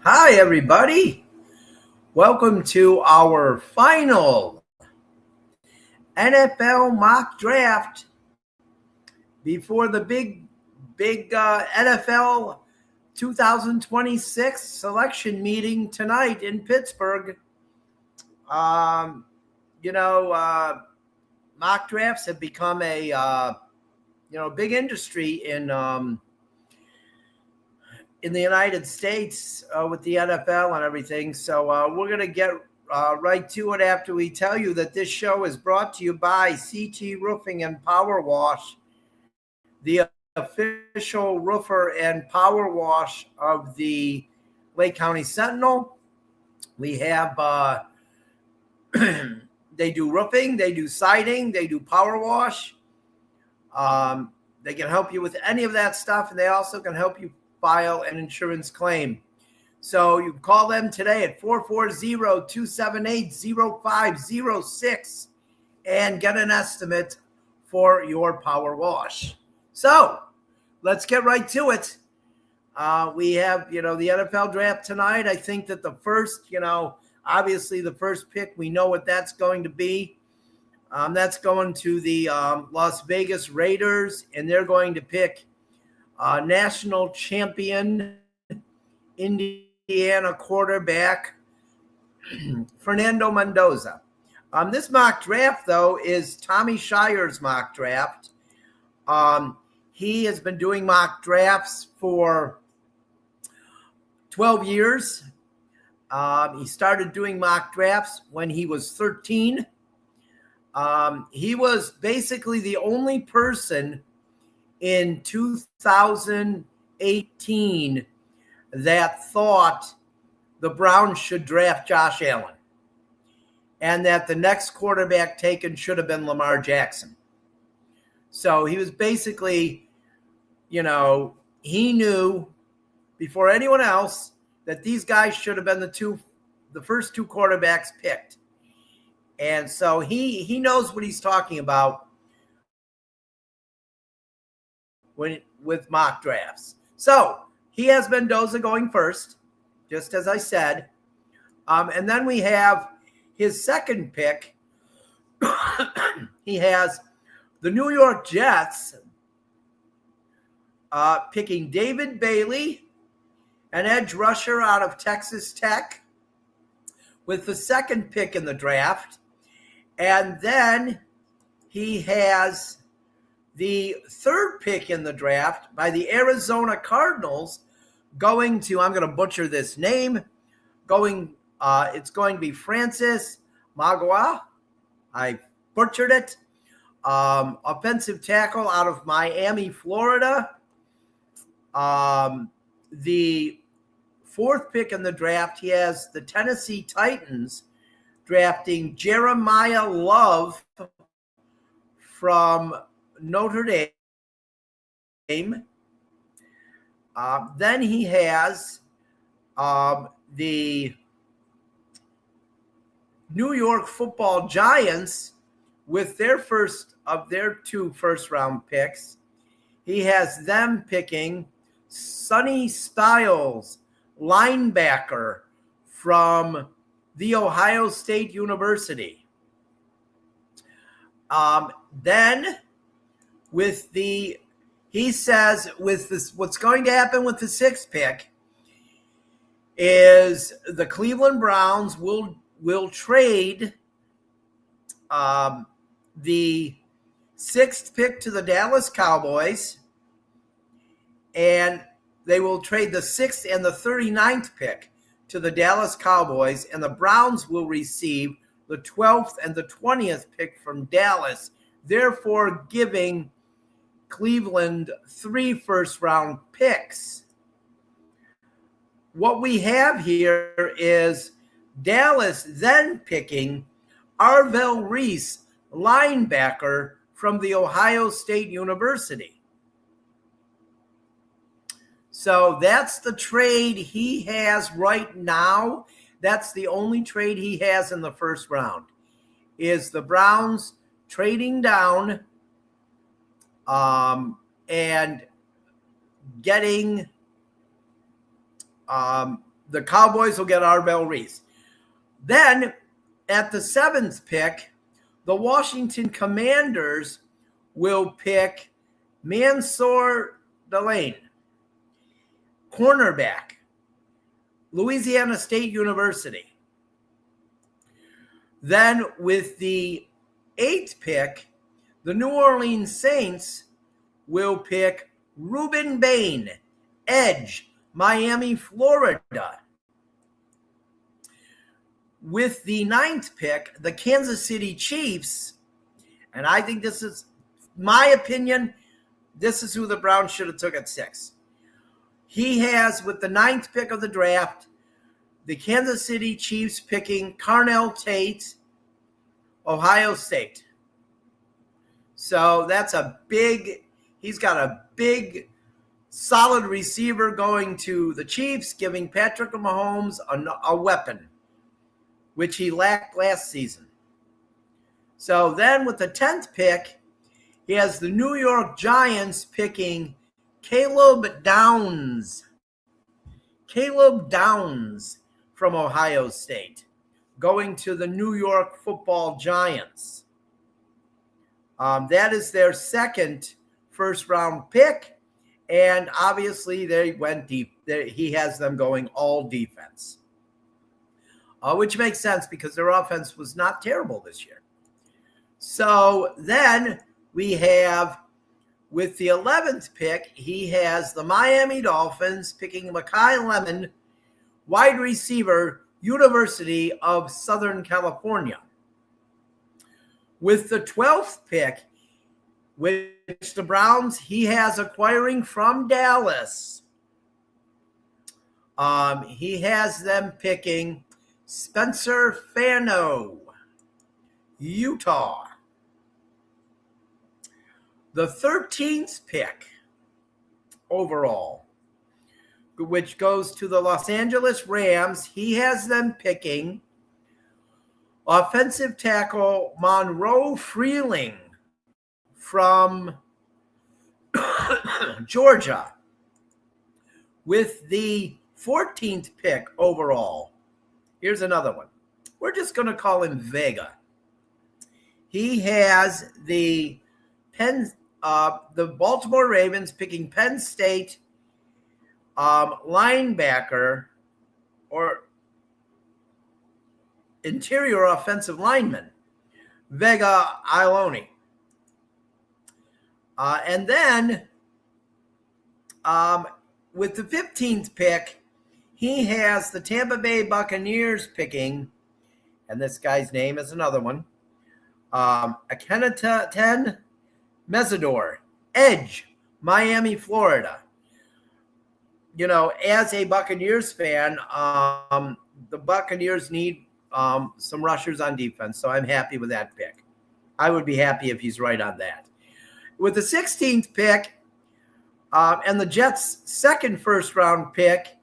Hi, everybody. Welcome to our final NFL mock draft before the big NFL 2026 selection meeting tonight in Pittsburgh. Um, mock drafts have become a big industry in the United States with the NFL and everything. So we're going to get right to it after we tell you that this show is brought to you by CT Roofing and Power Wash, the official roofer and power wash of the Lake County Sentinel. We have, they do roofing, they do siding, they do power wash. They can help you with any of that stuff, and they also can help you file an insurance claim. So you call them today at 440-278-0506 and get an estimate for your power wash. So let's get right to it. We have, the NFL draft tonight. I think that the first, obviously the first pick, we know what that's going to be. That's going to the Las Vegas Raiders, and they're going to pick national champion Indiana quarterback Fernando Mendoza. This mock draft, though, is Tommy Shirer's mock draft. He has been doing mock drafts for 12 years. He started doing mock drafts when he was 13. He was basically the only person in 2018 that thought the Browns should draft Josh Allen and that the next quarterback taken should have been Lamar Jackson. So he was basically, he knew before anyone else that these guys should have been the first two quarterbacks picked. And so he knows what he's talking about with mock drafts. So he has Mendoza going first, just as I said. And then we have his second pick. He has the New York Jets picking David Bailey, an edge rusher out of Texas Tech, with the second pick in the draft. And then he has the third pick in the draft by the Arizona Cardinals going to, I'm going to butcher this name, it's going to be Francis Magua. I butchered it. Offensive tackle out of Miami, Florida. The fourth pick in the draft, he has the Tennessee Titans drafting Jeremiah Love from Notre Dame. Then he has the New York Football Giants with their first of their two first-round picks. He has them picking Sonny Styles, linebacker from The Ohio State University. Then he says with this, what's going to happen with the sixth pick is the Cleveland Browns will trade the sixth pick to the Dallas Cowboys, and they will trade the sixth and the 39th pick to the Dallas Cowboys, and the Browns will receive the 12th and the 20th pick from Dallas, therefore giving Cleveland 3 first-round picks. What we have here is Dallas then picking Arvell Reese, linebacker from the Ohio State University. So that's the trade he has right now. That's the only trade he has in the first round, is the Browns trading down and getting the Cowboys will get Arbel Reese. Then at the 7th pick, the Washington Commanders will pick Mansour Delane, cornerback, Louisiana State University. Then with the 8th pick, the New Orleans Saints will pick Ruben Bain, edge, Miami, Florida. With the 9th pick, the Kansas City Chiefs, and I think this is my opinion, this is who the Browns should have took at 6. He has, with the 9th pick of the draft, the Kansas City Chiefs picking Carnell Tate, Ohio State. So that's he's got a big, solid receiver going to the Chiefs, giving Patrick Mahomes a weapon, which he lacked last season. So then with the 10th pick, he has the New York Giants picking Caleb Downs. Caleb Downs from Ohio State, going to the New York Football Giants. That is their second first-round pick, and obviously they went deep. He has them going all defense, which makes sense because their offense was not terrible this year. So then we have, with the 11th pick, he has the Miami Dolphins picking Mekhi Lemon, wide receiver, University of Southern California. With the 12th pick, which the Browns, he has acquiring from Dallas, he has them picking Spencer Fano, Utah. The 13th pick overall, which goes to the Los Angeles Rams, he has them picking offensive tackle Monroe Freeling from Georgia. With the 14th pick overall, here's another one. We're just going to call him Vega. He has the Baltimore Ravens picking Penn State linebacker or interior offensive lineman, Vega Iloni. And then with the 15th pick, he has the Tampa Bay Buccaneers picking, and this guy's name is another one, Akenathan Mesidor, edge, Miami, Florida. You know, as a Buccaneers fan, the Buccaneers need some rushers on defense, so I'm happy with that pick. I would be happy if he's right on that. With the 16th pick and the Jets' second first-round pick,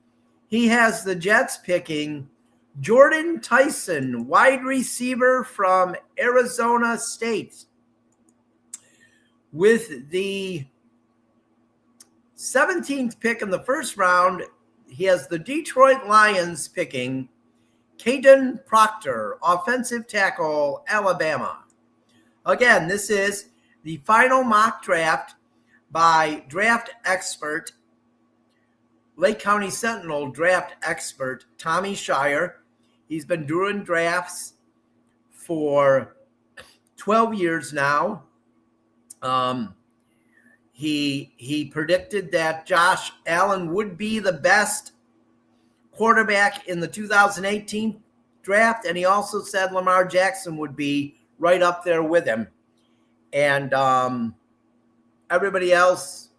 he has the Jets picking Jordan Tyson, wide receiver from Arizona State. With the 17th pick in the first round, he has the Detroit Lions picking Caden Proctor, offensive tackle, Alabama. Again, this is the final mock draft by draft expert, Lake County Sentinel draft expert, Tommy Shirer. He's been doing drafts for 12 years now. He predicted that Josh Allen would be the best quarterback in the 2018 draft, and he also said Lamar Jackson would be right up there with him. And everybody else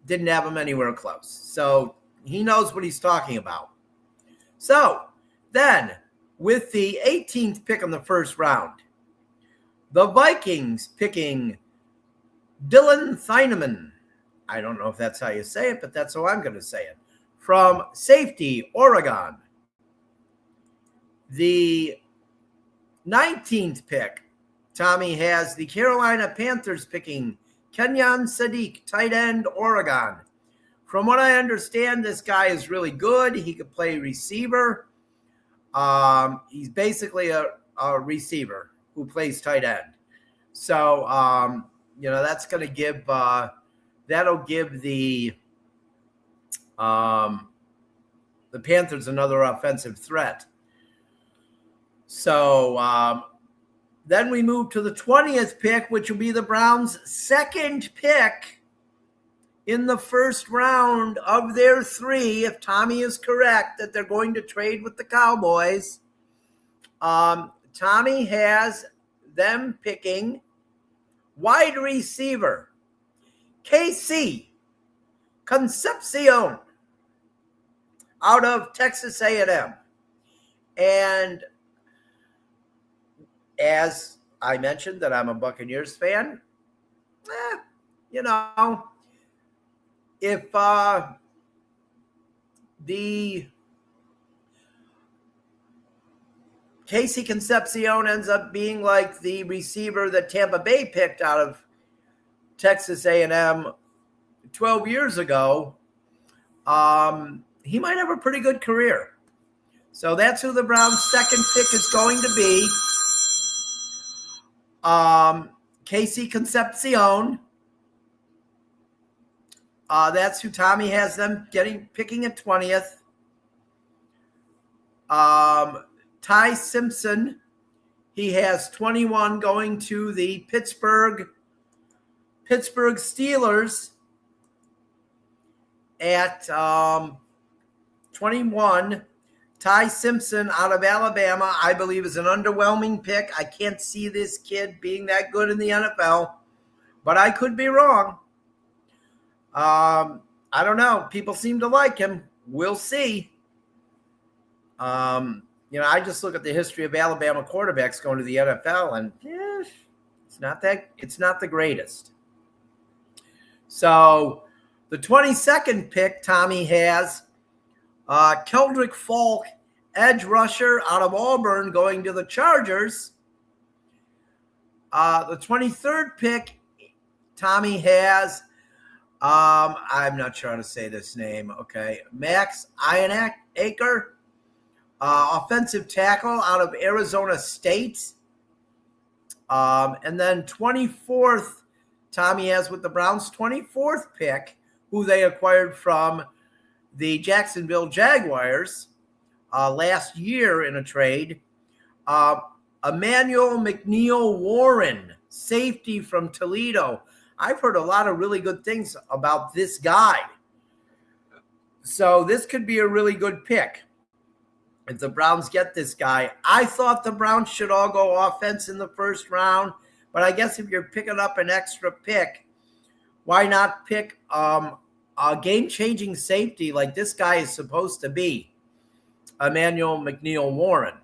didn't have him anywhere close. So he knows what he's talking about. So then, with the 18th pick in the first round, the Vikings picking Dylan Thieneman. I don't know if that's how you say it, but that's how I'm going to say it. From safety, Oregon. The 19th pick, Tommy has the Carolina Panthers picking Kenyon Sadiq, tight end, Oregon. From what I understand, this guy is really good. He could play receiver. He's basically a receiver who plays tight end. So, that's going to give that'll give the Panthers another offensive threat. So then we move to the 20th pick, which will be the Browns' second pick in the first round of their 3, if Tommy is correct, that they're going to trade with the Cowboys. Tommy has them picking wide receiver KC Concepcion out of Texas A&M. And as I mentioned that I'm a Buccaneers fan, if the Casey Concepcion ends up being like the receiver that Tampa Bay picked out of Texas A&M 12 years ago, he might have a pretty good career. So that's who the Browns' second pick is going to be. Casey Concepcion. That's who Tommy has them picking at 20th. Ty Simpson, he has 21 going to the Pittsburgh Steelers at 21. Ty Simpson out of Alabama, I believe, is an underwhelming pick. I can't see this kid being that good in the NFL, but I could be wrong. I don't know. People seem to like him. We'll see. I just look at the history of Alabama quarterbacks going to the NFL, and it's not the greatest. So the 22nd pick, Tommy has Keldrick Falk, edge rusher out of Auburn, going to the Chargers. The 23rd pick, Tommy has, I'm not sure how to say this name. Okay. Max Ionaker, offensive tackle out of Arizona State. And then 24th, Tommy has with the Browns' 24th pick, who they acquired from the Jacksonville Jaguars last year in a trade. Emmanuel McNeil Warren, safety from Toledo. I've heard a lot of really good things about this guy. So this could be a really good pick if the Browns get this guy. I thought the Browns should all go offense in the first round, but I guess if you're picking up an extra pick, why not pick a game-changing safety like this guy is supposed to be, Emmanuel McNeil Warren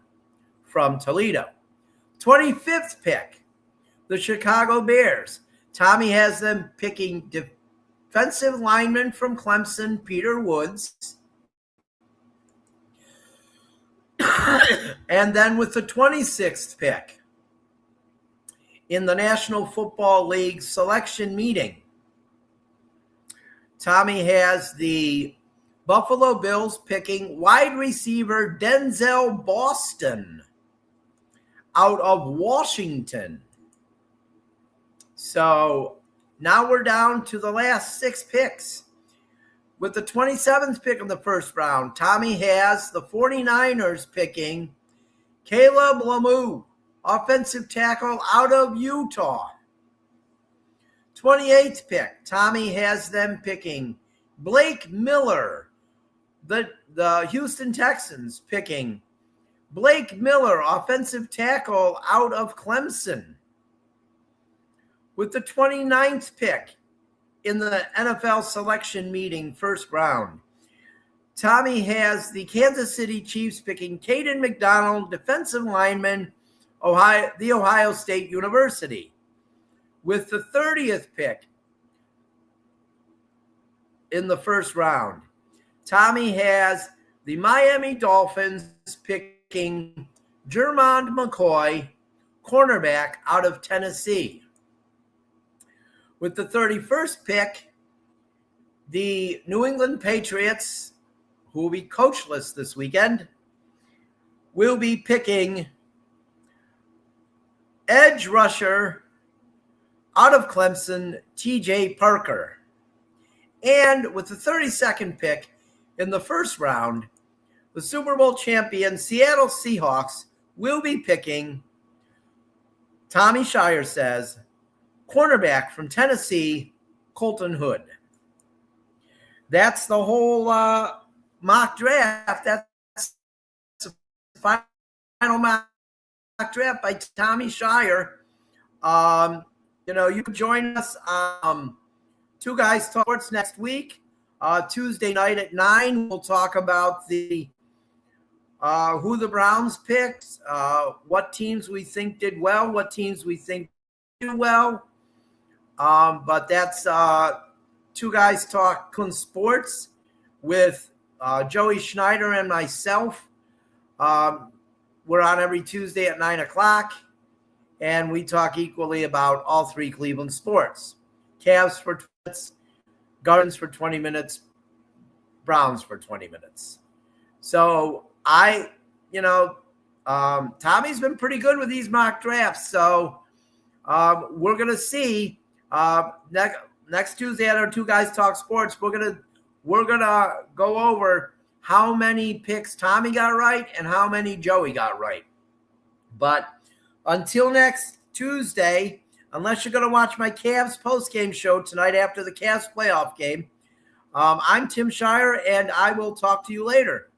from Toledo. 25th pick, the Chicago Bears. Tommy has them picking defensive lineman from Clemson, Peter Woods. And then with the 26th pick in the National Football League selection meeting, Tommy has the Buffalo Bills picking wide receiver Denzel Boston out of Washington. So now we're down to the last 6 picks. With the 27th pick of the first round, Tommy has the 49ers picking Caleb Lemieux, offensive tackle out of Utah. 28th pick, Tommy has them picking Blake Miller. The Houston Texans picking Blake Miller, offensive tackle out of Clemson. With the 29th pick in the NFL selection meeting first round, Tommy has the Kansas City Chiefs picking Caden McDonald, defensive lineman, the Ohio State University. With the 30th pick in the first round, Tommy has the Miami Dolphins picking Jermond McCoy, cornerback out of Tennessee. With the 31st pick the New England Patriots, who will be coachless this weekend, will be picking edge rusher out of Clemson, T.J. Parker. And with the 32nd pick in the first round, the Super Bowl champion Seattle Seahawks will be picking, Tommy Shirer says, cornerback from Tennessee, Colton Hood. That's the whole mock draft. That's the final mock draft by Tommy Shirer. You can join us Two Guys Talk Sports next week. Tuesday night at 9, we'll talk about the who the Browns picked, what teams we think did well, what teams we think do well. But that's Two Guys Talk Sports with Joey Schneider and myself. We're on every Tuesday at 9 o'clock, and we talk equally about all three Cleveland sports. Cavs for 20 minutes, Guardians for 20 minutes, Browns for 20 minutes. So Tommy's been pretty good with these mock drafts. So we're going to see next Tuesday at our Two Guys Talk Sports, we're gonna go over how many picks Tommy got right and how many Joey got right. But until next Tuesday, unless you're gonna watch my Cavs post-game show tonight after the Cavs playoff game, I'm Tim Shirer, and I will talk to you later.